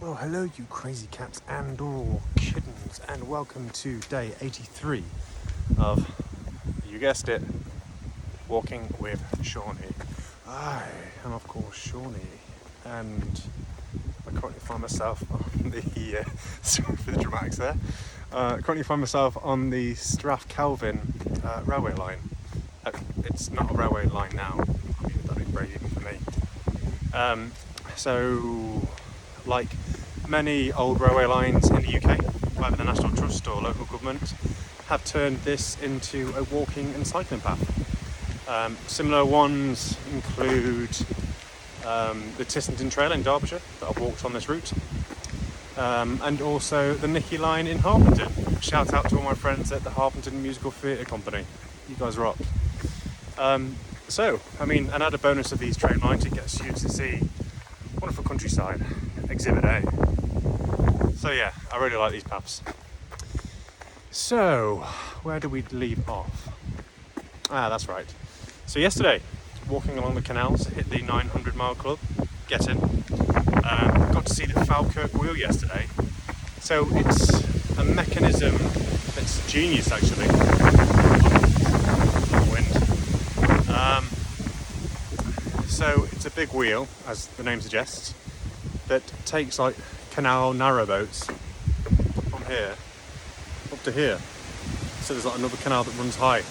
Well, hello you crazy cats and all kittens, and welcome to day 83 of, you guessed it, Walking with Shawnee. I am of course Shawnee, and I currently find myself on the, sorry for the dramatics there, currently find myself on the Strath-Calvin railway line. It's not a railway line now, I mean that'd be brave even for me. So, like many old railway lines in the UK, either the National Trust or local government have turned this into a walking and cycling path. Similar ones include the Tissington Trail in Derbyshire that I've walked on this route, and also the Nicky line in Harpenden. Shout out to all my friends at the Harpenden Musical Theatre Company. You guys rock. So, I mean, an added bonus of these train lines, it gets you to see wonderful countryside, Exhibit A. So yeah, I really like these paths. So, where do we leave off? That's right. So yesterday, walking along the canals, hit the 900 mile club, get in. Got to see the Falkirk wheel yesterday. So it's a mechanism that's genius actually. Wind. So it's a big wheel, as the name suggests, that takes like canal narrowboats from here up to here. So there's like another canal that runs high.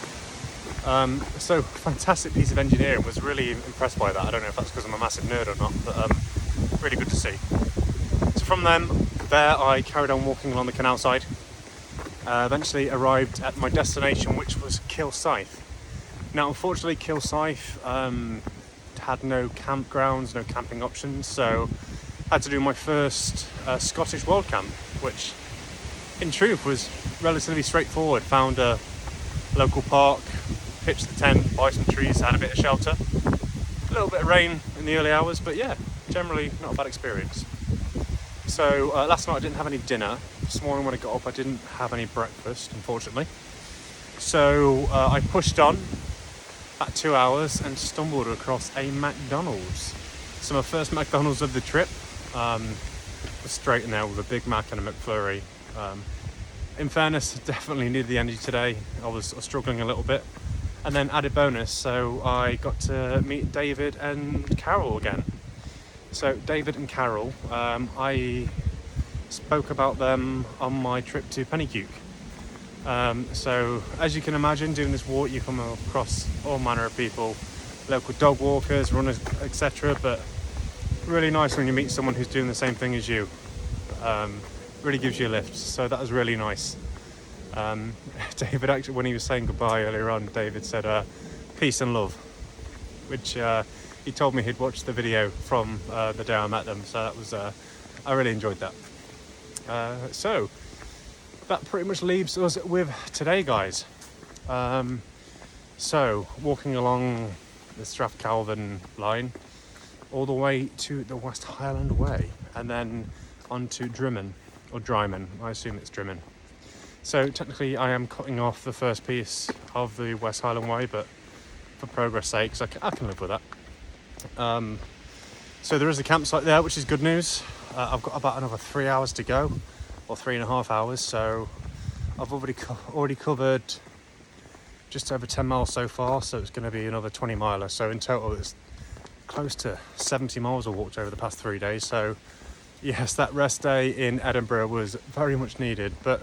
So fantastic piece of engineering. Was really impressed by that. I don't know if that's because I'm a massive nerd or not, but really good to see. So from there I carried on walking along the canal side. Eventually arrived at my destination, which was Kilsyth. Now unfortunately Kilsyth had no campgrounds, no camping options, so I had to do my first Scottish Wild Camp, which in truth was relatively straightforward. Found a local park, pitched the tent, by some trees, had a bit of shelter. A little bit of rain in the early hours, but yeah, generally not a bad experience. So last night I didn't have any dinner. This morning when I got up I didn't have any breakfast, unfortunately. So I pushed on about 2 hours and stumbled across a McDonald's. So my first McDonald's of the trip. Was straight in there with a Big Mac and a McFlurry. In fairness, definitely needed the energy today. I was struggling a little bit. And then added bonus, so I got to meet David and Carol again. So David and Carol, I spoke about them on my trip to Pennycuik. So as you can imagine, doing this walk you come across all manner of people, local dog walkers, runners, etc. But really nice when you meet someone who's doing the same thing as you. Really gives you a lift, so that was really nice. David actually, when he was saying goodbye earlier on, David said peace and love, which he told me he'd watched the video from the day I met them, so that was I really enjoyed that. So that pretty much leaves us with today, guys. So walking along the Strath-Calvin line all the way to the West Highland Way and then on to Drymen, or Drymen, I assume it's Drymen. So technically I am cutting off the first piece of the West Highland Way, but for progress sakes I can live with that. So there is a campsite there, which is good news. I've got about another 3 hours to go, or 3.5 hours, so I've already covered just over 10 miles so far, so it's going to be another 20 miler. So in total it's close to 70 miles I walked over the past 3 days. So yes, that rest day in Edinburgh was very much needed, but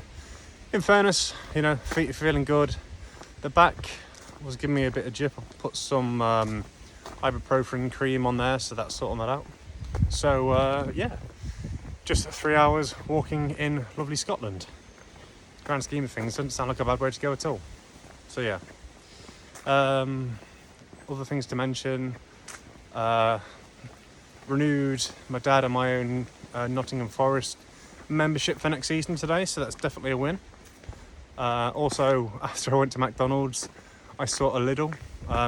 in fairness, you know, feet are feeling good. The back was giving me a bit of jip. I put some ibuprofen cream on there, so that's sorting that out. So yeah, just 3 hours walking in lovely Scotland. Grand scheme of things, doesn't sound like a bad way to go at all. So yeah, other things to mention, renewed my dad and my own Nottingham Forest membership for next season today, so that's definitely a win. Also, after I went to McDonald's, I saw a Lidl.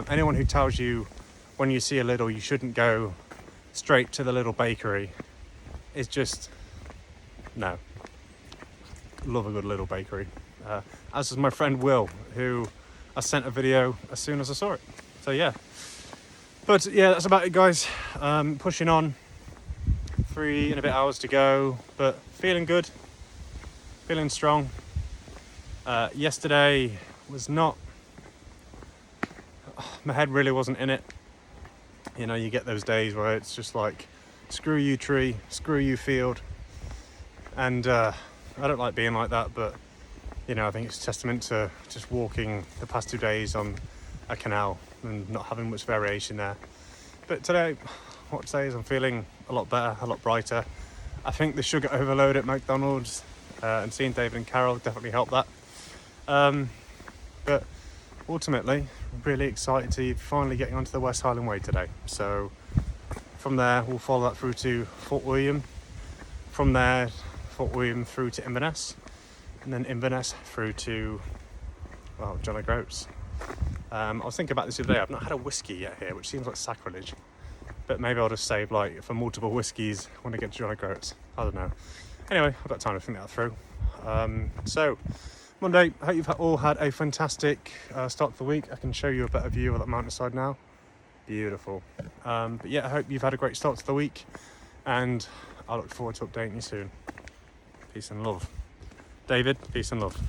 Anyone who tells you when you see a Lidl you shouldn't go straight to the little bakery is just no. Love a good Lidl bakery. As is my friend Will, who I sent a video as soon as I saw it. So yeah. But yeah, that's about it, guys. Pushing on 3 and a bit hours to go, but feeling good, feeling strong. Yesterday was not, my head really wasn't in it. You know, you get those days where it's just like, screw you tree, screw you field. And I don't like being like that, but you know, I think it's a testament to just walking the past 2 days on a canal and not having much variation there. But today, what I'd say is I'm feeling a lot better, a lot brighter. I think the sugar overload at McDonald's and seeing David and Carol definitely helped that. But ultimately, really excited to finally getting onto the West Highland Way today. So from there, we'll follow that through to Fort William. From there, Fort William through to Inverness, and then Inverness through to, well, John O'Groats. I was thinking about this the other day. I've not had a whiskey yet here, which seems like sacrilege, but maybe I'll just save like for multiple whiskies when I get to John O'Groats. I don't know. Anyway, I've got time to think that through. So Monday, I hope you've all had a fantastic start to the week. I can show you a better view of that mountainside now. Beautiful. But yeah, I hope you've had a great start to the week, and I look forward to updating you soon. Peace and love. David, peace and love.